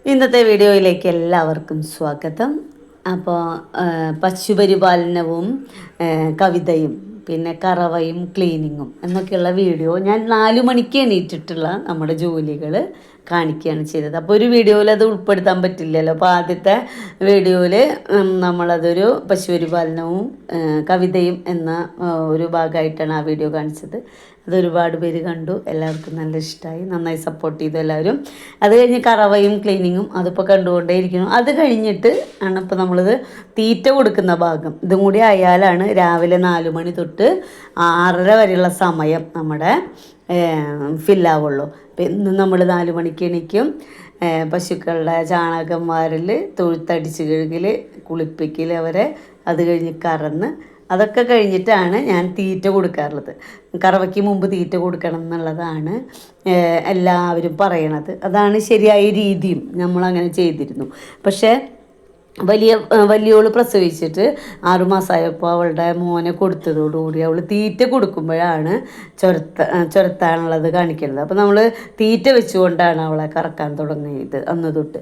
ഇന്നത്തെ വീഡിയോയിലേക്ക് എല്ലാവർക്കും സ്വാഗതം. അപ്പോൾ പശുപരിപാലനവും കവിതയും പിന്നെ കറവയും ക്ലീനിങ്ങും എന്നൊക്കെയുള്ള വീഡിയോ ഞാൻ 4 മണിക്ക് എണീറ്റിട്ടുള്ള നമ്മുടെ ജോലികൾ കാണിക്കുകയാണ് ചെയ്തത്. അപ്പോൾ ഒരു വീഡിയോയിൽ അത് ഉൾപ്പെടുത്താൻ പറ്റില്ലല്ലോ. അപ്പോൾ ആദ്യത്തെ വീഡിയോയിൽ നമ്മളതൊരു പശുപരിപാലനവും കവിതയും എന്ന ഒരു ഭാഗമായിട്ടാണ് ആ വീഡിയോ കാണിച്ചത്. അതൊരുപാട് പേര് കണ്ടു, എല്ലാവർക്കും നല്ല ഇഷ്ടമായി, നന്നായി സപ്പോർട്ട് ചെയ്തു എല്ലാവരും. അത് കഴിഞ്ഞ് കറവയും ക്ലീനിങ്ങും അതിപ്പോൾ കണ്ടുകൊണ്ടേയിരിക്കുന്നു. അത് കഴിഞ്ഞിട്ട് ആണ് ഇപ്പോൾ നമ്മളിത് തീറ്റ കൊടുക്കുന്ന ഭാഗം. ഇതും കൂടി ആയാലാണ് രാവിലെ 4 മണി തൊട്ട് 6:30 വരെയുള്ള സമയം നമ്മുടെ ഫില്ലാവുള്ളൂ. അപ്പം ഇന്ന് നമ്മൾ 4 മണിക്ക് എണീക്കും. പശുക്കളുടെ ചാണകം വാരൽ, തൊഴുത്തടിച്ച് കഴുകൽ, കുളിപ്പിക്കൽ അവരെ, അത് കഴിഞ്ഞ് കറന്ന് അതൊക്കെ കഴിഞ്ഞിട്ടാണ് ഞാൻ തീറ്റ കൊടുക്കാറുള്ളത്. കറവയ്ക്ക് മുമ്പ് തീറ്റ കൊടുക്കണം എന്നുള്ളതാണ് എല്ലാവരും പറയണത്. അതാണ് ശരിയായ രീതിയും നമ്മളങ്ങനെ ചെയ്തിരുന്നു. പക്ഷേ വലിയോള് പ്രസവിച്ചിട്ട് 6 മാസമായപ്പോൾ അവളുടെ മോനെ കൊടുത്തതോടുകൂടി അവൾ തീറ്റ കൊടുക്കുമ്പോഴാണ് ചൊരത്താനുള്ളത് കാണിക്കുന്നത്. അപ്പോൾ നമ്മൾ തീറ്റ വെച്ചുകൊണ്ടാണ് അവളെ കറക്കാൻ തുടങ്ങിയത് അന്ന് തൊട്ട്.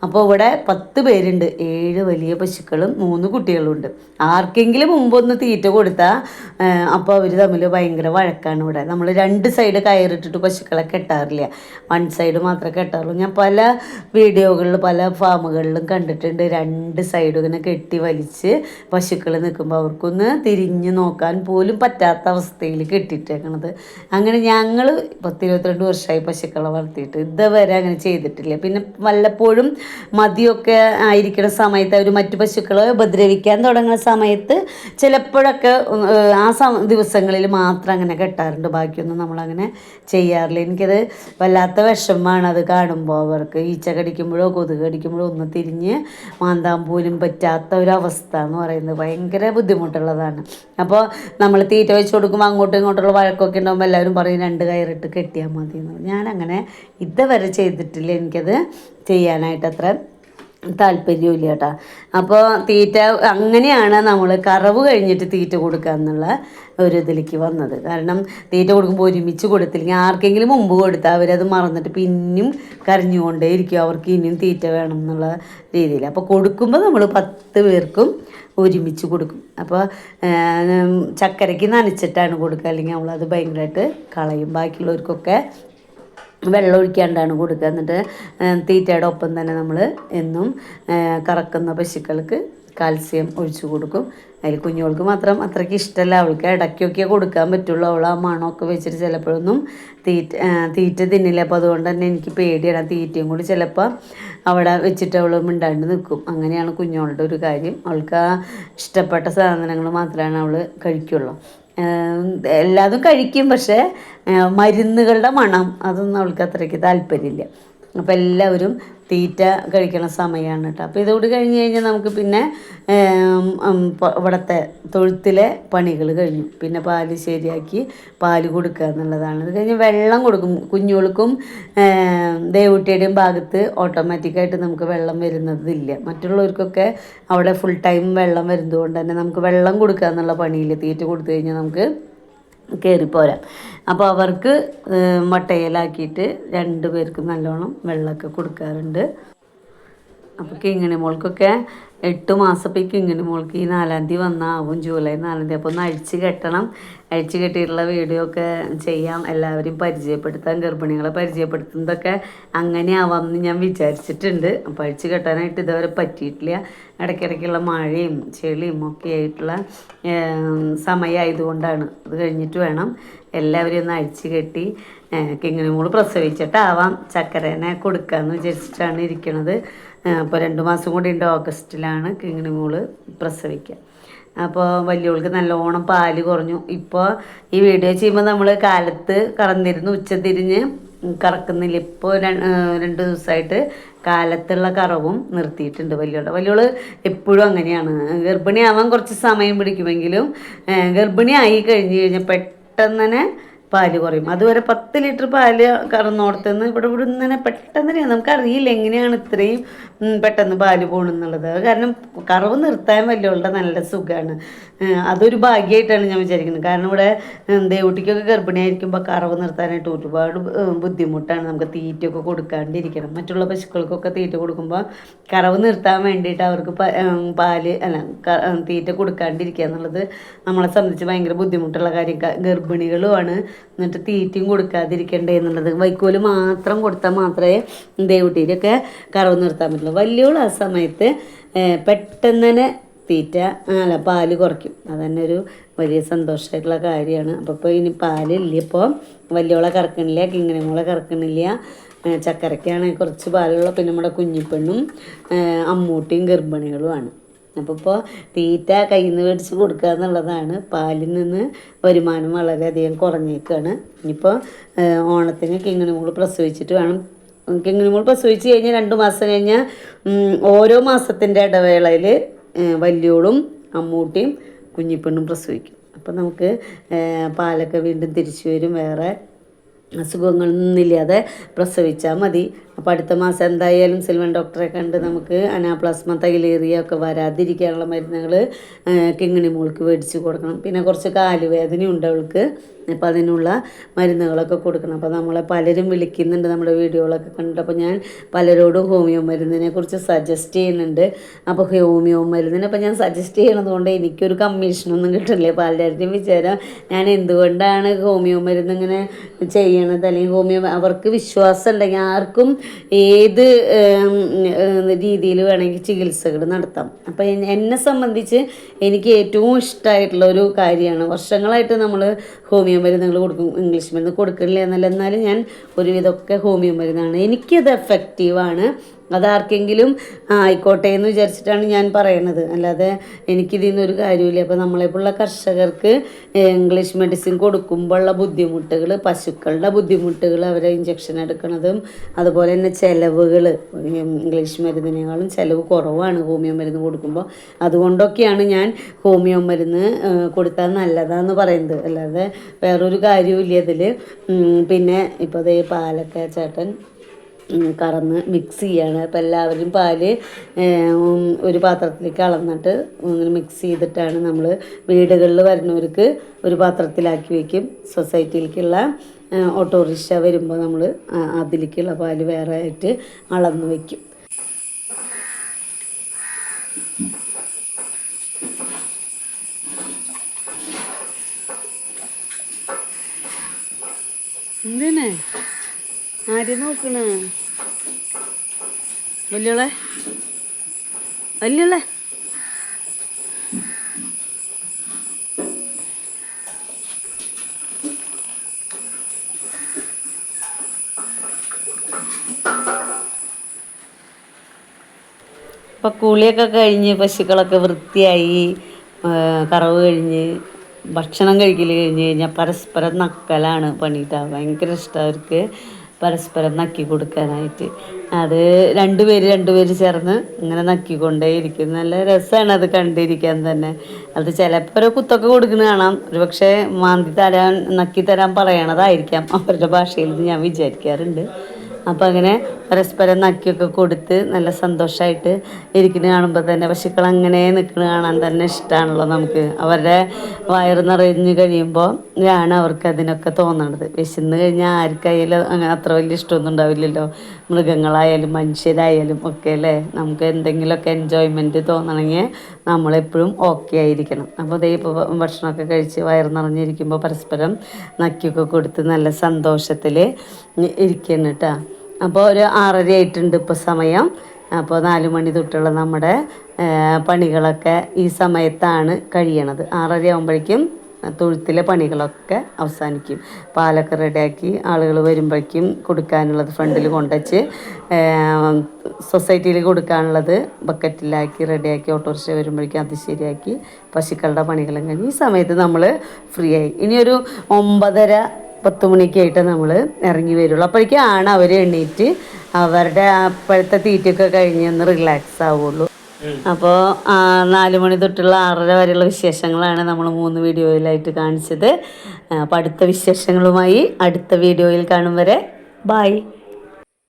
അപ്പോൾ ഇവിടെ 10 പേരുണ്ട്, 7 വലിയ പശുക്കളും 3 കുട്ടികളുണ്ട്. ആർക്കെങ്കിലും മുമ്പൊന്ന് തീറ്റ കൊടുത്താൽ അപ്പോൾ അവർ തമ്മിൽ ഭയങ്കര വഴക്കാണ്. ഇവിടെ നമ്മൾ 2 സൈഡ് കയറിട്ടിട്ട് പശുക്കളെ കെട്ടാറില്ല, 1 സൈഡ് മാത്രമേ കെട്ടാറുള്ളൂ. ഞാൻ പല വീഡിയോകളിൽ പല ഫാമുകളിലും കണ്ടിട്ടുണ്ട് 2 സൈഡും ഇങ്ങനെ കെട്ടി വലിച്ച് പശുക്കൾ നിൽക്കുമ്പോൾ അവർക്കൊന്ന് തിരിഞ്ഞ് നോക്കാൻ പോലും പറ്റാത്ത അവസ്ഥയിൽ കെട്ടിയിട്ടേക്കണത്. അങ്ങനെ ഞങ്ങൾ 10-22 വർഷമായി പശുക്കളെ വളർത്തിയിട്ട് ഇതുവരെ അങ്ങനെ ചെയ്തിട്ടില്ല. പിന്നെ വല്ലപ്പോഴും മതിയൊക്കെ ആയിരിക്കുന്ന സമയത്ത് അവർ മറ്റു പശുക്കളെ ഉപദ്രവിക്കാൻ തുടങ്ങുന്ന സമയത്ത് ചിലപ്പോഴൊക്കെ ആ ദിവസങ്ങളിൽ മാത്രം അങ്ങനെ കെട്ടാറുണ്ട്. ബാക്കിയൊന്നും നമ്മളങ്ങനെ ചെയ്യാറില്ല. എനിക്കത് വല്ലാത്ത വിഷമമാണ് അത് കാണുമ്പോൾ. അവർക്ക് ഈച്ച കടിക്കുമ്പോഴോ കൊതുക് കടിക്കുമ്പോഴോ ഒന്ന് തിരിഞ്ഞ് മാന്താൻ പോലും പറ്റാത്ത ഒരവസ്ഥ എന്ന് പറയുന്നത് ഭയങ്കര ബുദ്ധിമുട്ടുള്ളതാണ്. അപ്പോൾ നമ്മൾ തീറ്റ വെച്ച് കൊടുക്കുമ്പോൾ അങ്ങോട്ടും ഇങ്ങോട്ടുള്ള വഴക്കൊക്കെ ഉണ്ടാകുമ്പോൾ എല്ലാവരും പറയും 2 കയറിട്ട് കെട്ടിയാൽ മതി എന്ന്. ഞാനങ്ങനെ ഇതുവരെ ചെയ്തിട്ടില്ല, എനിക്കത് ചെയ്യാനായിട്ട് അത്ര താല്പര്യമില്ല കേട്ടോ. അപ്പോൾ തീറ്റ അങ്ങനെയാണ് നമ്മൾ കറവ് കഴിഞ്ഞിട്ട് തീറ്റ കൊടുക്കുക എന്നുള്ള ഒരു ഇതിലേക്ക് വന്നത്. കാരണം തീറ്റ കൊടുക്കുമ്പോൾ ഒരുമിച്ച് കൊടുത്തില്ലെങ്കിൽ ആർക്കെങ്കിലും മുമ്പ് കൊടുത്താൽ അവരത് മറന്നിട്ട് പിന്നെയും കരഞ്ഞുകൊണ്ടേ ഇരിക്കും, അവർക്ക് ഇനിയും തീറ്റ വേണം എന്നുള്ള രീതിയിൽ. അപ്പോൾ കൊടുക്കുമ്പോൾ നമ്മൾ 10 പേർക്കും ഒരുമിച്ച് കൊടുക്കും. അപ്പോൾ ചക്കരയ്ക്ക് നനച്ചിട്ടാണ് കൊടുക്കുക, അല്ലെങ്കിൽ നമ്മളത് ഭയങ്കരമായിട്ട് കളയും. ബാക്കിയുള്ളവർക്കൊക്കെ വെള്ളം ഒഴിക്കാണ്ടാണ് കൊടുക്കുക. എന്നിട്ട് തീറ്റയുടെ ഒപ്പം തന്നെ നമ്മൾ എന്നും കറക്കുന്ന പശുക്കൾക്ക് കാൽസ്യം ഒഴിച്ചു കൊടുക്കും. അതിൽ കുഞ്ഞുങ്ങൾക്ക് മാത്രം അത്രയ്ക്ക് ഇഷ്ടമല്ല, അവൾക്ക് ഇടയ്ക്കൊക്കെ കൊടുക്കാൻ പറ്റുള്ളൂ. അവൾ ആ മണമൊക്കെ വെച്ചിട്ട് ചിലപ്പോഴൊന്നും തീറ്റ തിന്നില്ല. അപ്പോൾ അതുകൊണ്ട് തന്നെ എനിക്ക് പേടിയാണ്. തീറ്റയും കൂടി ചിലപ്പോൾ അവിടെ വെച്ചിട്ട് അവൾ മിണ്ടാണ്ട് നിൽക്കും. അങ്ങനെയാണ് കുഞ്ഞുങ്ങളുടെ ഒരു കാര്യം. അവൾക്ക് ആ ഇഷ്ടപ്പെട്ട സാധനങ്ങൾ മാത്രമാണ് അവൾ കഴിക്കുള്ളൂ. എല്ലാതും കഴിക്കും, പക്ഷേ മരുന്നുകളുടെ മണം അതൊന്നും അവൾക്ക് അത്രയ്ക്ക് താല്പര്യമില്ല. അപ്പോൾ എല്ലാവരും തീറ്റ കഴിക്കണ സമയമാണ് കേട്ടോ. അപ്പോൾ ഇതോട് കഴിഞ്ഞ് കഴിഞ്ഞാൽ നമുക്ക് പിന്നെ ഇവിടുത്തെ തൊഴുത്തിലെ പണികൾ കഴിഞ്ഞു. പിന്നെ പാല് ശരിയാക്കി പാല് കൊടുക്കുക എന്നുള്ളതാണ്. അത് കഴിഞ്ഞ് വെള്ളം കൊടുക്കും. കുഞ്ഞുങ്ങൾക്കും ദേവുട്ടിയുടെയും ഭാഗത്ത് ഓട്ടോമാറ്റിക്കായിട്ട് നമുക്ക് വെള്ളം വരുന്നതില്ല. മറ്റുള്ളവർക്കൊക്കെ അവിടെ ഫുൾ ടൈം വെള്ളം വരുന്നത് കൊണ്ട് തന്നെ നമുക്ക് വെള്ളം കൊടുക്കുക എന്നുള്ള പണിയില്ല. തീറ്റ കൊടുത്തു കഴിഞ്ഞാൽ നമുക്ക് കയറിപ്പോരാം. അപ്പോൾ അവർക്ക് വട്ടയിലാക്കിയിട്ട് 2 പേർക്കും നല്ലോണം വെള്ളമൊക്കെ കൊടുക്കാറുണ്ട്. അപ്പോൾ കിങ്ങിണി മോൾക്കൊക്കെ 8 മാസപ്പോൾ ഈ കിങ്ങിണി മോൾക്ക് ഈ 4-ാം തീയതി വന്നാവും, ജൂലൈ 4-ാം തീയതി. അപ്പോൾ ഒന്ന് അഴിച്ച് കെട്ടണം. അഴിച്ച് കെട്ടിയിട്ടുള്ള വീഡിയോ ഒക്കെ ചെയ്യാം, എല്ലാവരും പരിചയപ്പെടുത്താൻ, ഗർഭിണികളെ പരിചയപ്പെടുത്തുന്നതൊക്കെ അങ്ങനെ ആവാമെന്ന് ഞാൻ വിചാരിച്ചിട്ടുണ്ട്. അപ്പോൾ അഴിച്ച് കെട്ടാനായിട്ട് ഇതുവരെ പറ്റിയിട്ടില്ല. ഇടയ്ക്കിടയ്ക്കുള്ള മഴയും ചെളിയും ഒക്കെ ആയിട്ടുള്ള സമയമായതുകൊണ്ടാണ്. അത് കഴിഞ്ഞിട്ട് വേണം എല്ലാവരും ഒന്ന് അഴിച്ച് കെട്ടി കിങ്ങിണി മോള് പ്രസവിച്ചിട്ടാവാം ചക്കരേനെ കൊടുക്കാമെന്ന് വിചാരിച്ചിട്ടാണ് ഇരിക്കണത്. അപ്പോൾ 2 മാസം കൂടി ഉണ്ട്, ഓഗസ്റ്റിലാണ് കിങ്ങിണി മോള് പ്രസവിക്കുക. അപ്പോൾ വലിയവൾക്ക് നല്ലോണം പാല് കുറഞ്ഞു. ഇപ്പോൾ ഈ വീഡിയോ ചെയ്യുമ്പോൾ നമ്മൾ കാലത്ത് കറന്നിരുന്നു, ഉച്ചതിരിഞ്ഞ് കറക്കുന്നില്ല. ഇപ്പോൾ 2 ദിവസമായിട്ട് കാലത്തുള്ള കറവും നിർത്തിയിട്ടുണ്ട്. വലിയോള് എപ്പോഴും അങ്ങനെയാണ്. ഗർഭിണിയാവാൻ കുറച്ച് സമയം പിടിക്കുമെങ്കിലും ഗർഭിണി ആയി കഴിഞ്ഞ് കഴിഞ്ഞാൽ പെട്ടെന്ന് തന്നെ പാല് കുറയും. അതുവരെ 10 ലിറ്റർ പാല് കറന്നോടത്തുനിന്ന് ഇവിടെ ഇങ്ങനെ പെട്ടെന്ന് നമുക്കറിയില്ല എങ്ങനെയാണ് ഇത്രയും പെട്ടെന്ന് പാല് പോകണമെന്നുള്ളത്. കാരണം കറവ് നിർത്താൻ വലിയവളുടെ നല്ല സുഖമാണ്. അതൊരു ഭാഗ്യമായിട്ടാണ് ഞാൻ വിചാരിക്കുന്നത്. കാരണം ഇവിടെ ദേവുട്ടിക്കൊക്കെ ഗർഭിണിയായിരിക്കുമ്പോൾ കറവ് നിർത്താനായിട്ട് ഒരുപാട് ബുദ്ധിമുട്ടാണ്. നമുക്ക് തീറ്റയൊക്കെ കൊടുക്കാണ്ടിരിക്കണം. മറ്റുള്ള പശുക്കൾക്കൊക്കെ തീറ്റ കൊടുക്കുമ്പോൾ കറവ് നിർത്താൻ വേണ്ടിയിട്ട് അവർക്ക് പാല് അല്ല തീറ്റ കൊടുക്കാണ്ടിരിക്കുക എന്നുള്ളത് നമ്മളെ സംബന്ധിച്ച് ഭയങ്കര ബുദ്ധിമുട്ടുള്ള കാര്യം. ഗർഭിണികളുമാണ്, എന്നിട്ട് തീറ്റയും കൊടുക്കാതിരിക്കണ്ടേ എന്നുള്ളത്. വൈക്കോല് മാത്രം കൊടുത്താൽ മാത്രമേ ദേവുട്ടിയിലൊക്കെ കറവ് നിർത്താൻ പറ്റുള്ളൂ. വലിയോൾ ആ സമയത്ത് പെട്ടെന്ന് തന്നെ തീറ്റ അല്ല പാല് കുറയ്ക്കും. അതന്നെ ഒരു വലിയ സന്തോഷമായിട്ടുള്ള കാര്യമാണ്. അപ്പോൾ ഇനി പാലില്ല, ഇപ്പോൾ വലിയോളെ കറക്കണില്ല, കിങ്ങിണിമോളെ കറക്കണില്ല. ചക്കരയ്ക്കാണെങ്കിൽ കുറച്ച് പാലുള്ള, പിന്നെ നമ്മുടെ കുഞ്ഞിപ്പെണ്ണും അമ്മൂട്ടിയും ഗർഭിണികളുമാണ്. അപ്പോൾ തീറ്റ കയ്യിൽ നിന്ന് മേടിച്ച് കൊടുക്കുക എന്നുള്ളതാണ്. പാലിൽ നിന്ന് വരുമാനം വളരെയധികം കുറഞ്ഞേക്കാണ്. ഇനിയിപ്പോൾ ഓണത്തിന് കിങ്ങിണിമോൾ പ്രസവിച്ചിട്ട് വേണം. കിങ്ങിണിമോൾ പ്രസവിച്ച് കഴിഞ്ഞാൽ 2 മാസം കഴിഞ്ഞാൽ ഓരോ മാസത്തിൻ്റെ ഇടവേളയിൽ വലിയോളും അമ്മൂട്ടിയും കുഞ്ഞിപ്പെണ്ണും പ്രസവിക്കും. അപ്പോൾ നമുക്ക് പാലൊക്കെ വീണ്ടും തിരിച്ചു വരും. വേറെ അസുഖങ്ങളൊന്നുമില്ലാതെ പ്രസവിച്ചാൽ മതി. അപ്പോൾ അടുത്ത മാസം എന്തായാലും സിൽവൻ ഡോക്ടറെ കണ്ട് നമുക്ക് അനാപ്ലാസ്മ തൈലേറിയ ഒക്കെ വരാതിരിക്കാനുള്ള മരുന്നുകൾ കിങ്ങിണി മോൾക്ക് മേടിച്ച് കൊടുക്കണം. പിന്നെ കുറച്ച് കാലുവേദനയുണ്ട് അവൾക്ക്. അപ്പോൾ അതിനുള്ള മരുന്നുകളൊക്കെ കൊടുക്കണം. അപ്പോൾ നമ്മളെ പലരും വിളിക്കുന്നുണ്ട് നമ്മുടെ വീഡിയോകളൊക്കെ കണ്ടിട്ട്. അപ്പോൾ ഞാൻ പലരോടും ഹോമിയോ മരുന്നിനെ കുറിച്ച് സജസ്റ്റ് ചെയ്യുന്നുണ്ട്. അപ്പോൾ ഹോമിയോ മരുന്നിനെ അപ്പോൾ ഞാൻ സജസ്റ്റ് ചെയ്യണത് കൊണ്ട് എനിക്കൊരു കമ്മീഷനൊന്നും കിട്ടില്ല. പലരുടെയും വിചാരം ഞാൻ എന്തുകൊണ്ടാണ് ഹോമിയോ മരുന്ന് ഇങ്ങനെ ചെയ്യണത്, അല്ലെങ്കിൽ ഹോമിയോ അവർക്ക് വിശ്വാസം ഉണ്ടെങ്കിൽ ആർക്കും ഏത് രീതിയിൽ വേണമെങ്കിൽ ചികിത്സകൾ നടത്താം. അപ്പോൾ എന്നെ സംബന്ധിച്ച് എനിക്ക് ഏറ്റവും ഇഷ്ടമായിട്ടുള്ള ഒരു കാര്യമാണ്. വർഷങ്ങളായിട്ട് നമ്മൾ ഹോമിയോ മരുന്നുകൾ കൊടുക്കും, ഇംഗ്ലീഷ് മരുന്ന് കൊടുക്കണില്ല എന്നല്ല, എന്നാലും ഞാൻ ഒരുവിധമൊക്കെ ഹോമിയോ മരുന്നാണ്. എനിക്കത് എഫക്റ്റീവാണ്. അതാർക്കെങ്കിലും ആയിക്കോട്ടെ എന്ന് വിചാരിച്ചിട്ടാണ് ഞാൻ പറയണത്, അല്ലാതെ എനിക്കിതിൽ നിന്നൊരു കാര്യമില്ല. അപ്പോൾ നമ്മളെപ്പോലുള്ള കർഷകർക്ക് ഇംഗ്ലീഷ് മെഡിസിൻ കൊടുക്കുമ്പോഴുള്ള ബുദ്ധിമുട്ടുകൾ, പശുക്കളുടെ ബുദ്ധിമുട്ടുകൾ, അവരെ ഇഞ്ചക്ഷൻ എടുക്കുന്നതും അതുപോലെ തന്നെ ചിലവുകൾ ഇംഗ്ലീഷ് മരുന്നിനേക്കാളും ചിലവ് കുറവാണ് ഹോമിയോ മരുന്ന് കൊടുക്കുമ്പോൾ. അതുകൊണ്ടൊക്കെയാണ് ഞാൻ ഹോമിയോ മരുന്ന് കൊടുത്താൽ നല്ലതാന്ന് പറയുന്നത്, അല്ലാതെ വേറൊരു കാര്യവും ഇല്ല അതിൽ. പിന്നെ ഇപ്പോൾ അതേ പാലൊക്കെ ചേട്ടൻ കറന്ന് മിക്സ് ചെയ്യാണ്. അപ്പോൾ എല്ലാവരും പാല് ഒരു പാത്രത്തിലേക്ക് അളന്നിട്ട് ഇങ്ങനെ മിക്സ് ചെയ്തിട്ടാണ് നമ്മൾ വീടുകളിൽ വരുന്നവർക്ക് ഒരു പാത്രത്തിലാക്കി വയ്ക്കും. സൊസൈറ്റിയിലേക്കുള്ള ഓട്ടോറിക്ഷ വരുമ്പോൾ നമ്മൾ അതിലേക്കുള്ള പാല് വേറെ ആയിട്ട് അളന്ന് വയ്ക്കും. എന്തിനാ ആരും നോക്കണ വല്യോളെ വല്യോളെ ഇപ്പം കുളിയൊക്കെ കഴിഞ്ഞ് പശുക്കളൊക്കെ വൃത്തിയായി, കറവ് കഴിഞ്ഞ് ഭക്ഷണം കഴിക്കൽ കഴിഞ്ഞ് കഴിഞ്ഞാൽ പരസ്പരം നക്കലാണ് പണിയിട്ടാ. ഭയങ്കര ഇഷ്ടമാണ് അവർക്ക് പരസ്പരം നക്കി കൊടുക്കാനായിട്ട്. അത് രണ്ടുപേര് ചേർന്ന് ഇങ്ങനെ നക്കിക്കൊണ്ടേയിരിക്കും. നല്ല രസമാണ് അത് കണ്ടിരിക്കാൻ തന്നെ. അത് ചിലപ്പോൾ ഒരു കുത്തൊക്കെ കൊടുക്കുന്നത് കാണാം. ഒരു പക്ഷേ മാന്തി തരാൻ നക്കി തരാൻ പറയണതായിരിക്കാം അവരുടെ ഭാഷയിൽ ഞാൻ വിചാരിക്കാറുണ്ട്. അപ്പോൾ അങ്ങനെ പരസ്പരം നക്കിയൊക്കെ കൊടുത്ത് നല്ല സന്തോഷമായിട്ട് ഇരിക്കുന്നത് കാണുമ്പോൾ തന്നെ പശുക്കൾ അങ്ങനെ നിൽക്കുന്നത് കാണാൻ തന്നെ ഇഷ്ടമാണല്ലോ നമുക്ക്. അവരുടെ വയറ് നിറഞ്ഞ് കഴിയുമ്പോൾ ആണ് അവർക്ക് അതിനൊക്കെ തോന്നണത്. വിശന്ന് കഴിഞ്ഞാൽ ആർക്കായാലും അങ്ങനെ അത്ര വലിയ ഇഷ്ടമൊന്നും ഉണ്ടാവില്ലല്ലോ. മൃഗങ്ങളായാലും മനുഷ്യരായാലും ഒക്കെ അല്ലേ. നമുക്ക് എന്തെങ്കിലുമൊക്കെ എൻജോയ്മെൻറ്റ് തോന്നണമെങ്കിൽ നമ്മളെപ്പോഴും ഓക്കെ ആയിരിക്കണം. അപ്പോൾ അതേ ഇപ്പോൾ ഭക്ഷണമൊക്കെ കഴിച്ച് വയറ് നിറഞ്ഞിരിക്കുമ്പോൾ പരസ്പരം നക്കിയൊക്കെ കൊടുത്ത് നല്ല സന്തോഷത്തിൽ ഇരിക്കണം കേട്ടോ. അപ്പോൾ ഒരു 6:30 ആയിട്ടുണ്ട് ഇപ്പോൾ സമയം. അപ്പോൾ 4 മണി തൊട്ടുള്ള നമ്മുടെ പണികളൊക്കെ ഈ സമയത്താണ് കഴിയണത്. 6:30 ആകുമ്പോഴേക്കും തൊഴുത്തിലെ പണികളൊക്കെ അവസാനിക്കും. പാലൊക്കെ റെഡിയാക്കി ആളുകൾ വരുമ്പോഴേക്കും കൊടുക്കാനുള്ളത് ഫ്രണ്ടിൽ കൊണ്ടുവച്ച് സൊസൈറ്റിയിൽ കൊടുക്കാനുള്ളത് ബക്കറ്റിലാക്കി റെഡിയാക്കി ഓട്ടോറിക്ഷ വരുമ്പോഴേക്കും അത് ശരിയാക്കി പശുക്കളുടെ പണികളും കഴിഞ്ഞ് ഈ സമയത്ത് നമ്മൾ ഫ്രീ ആയി. ഇനിയൊരു 9:30-10 മണിയൊക്കെ ആയിട്ട് നമ്മൾ ഇറങ്ങി വരുള്ളൂ. അപ്പോഴേക്കാണ് അവർ എണീറ്റ് അവരുടെ അപ്പോഴത്തെ തീറ്റയൊക്കെ കഴിഞ്ഞ് ഒന്ന് റിലാക്സ് ആവുള്ളൂ. അപ്പോൾ 4 മണി തൊട്ടുള്ള 6:30 വരെയുള്ള വിശേഷങ്ങളാണ് നമ്മൾ 3 വീഡിയോയിലായിട്ട് കാണിച്ചത്. അപ്പോൾ അടുത്ത വിശേഷങ്ങളുമായി അടുത്ത വീഡിയോയിൽ കാണും വരെ ബായ്.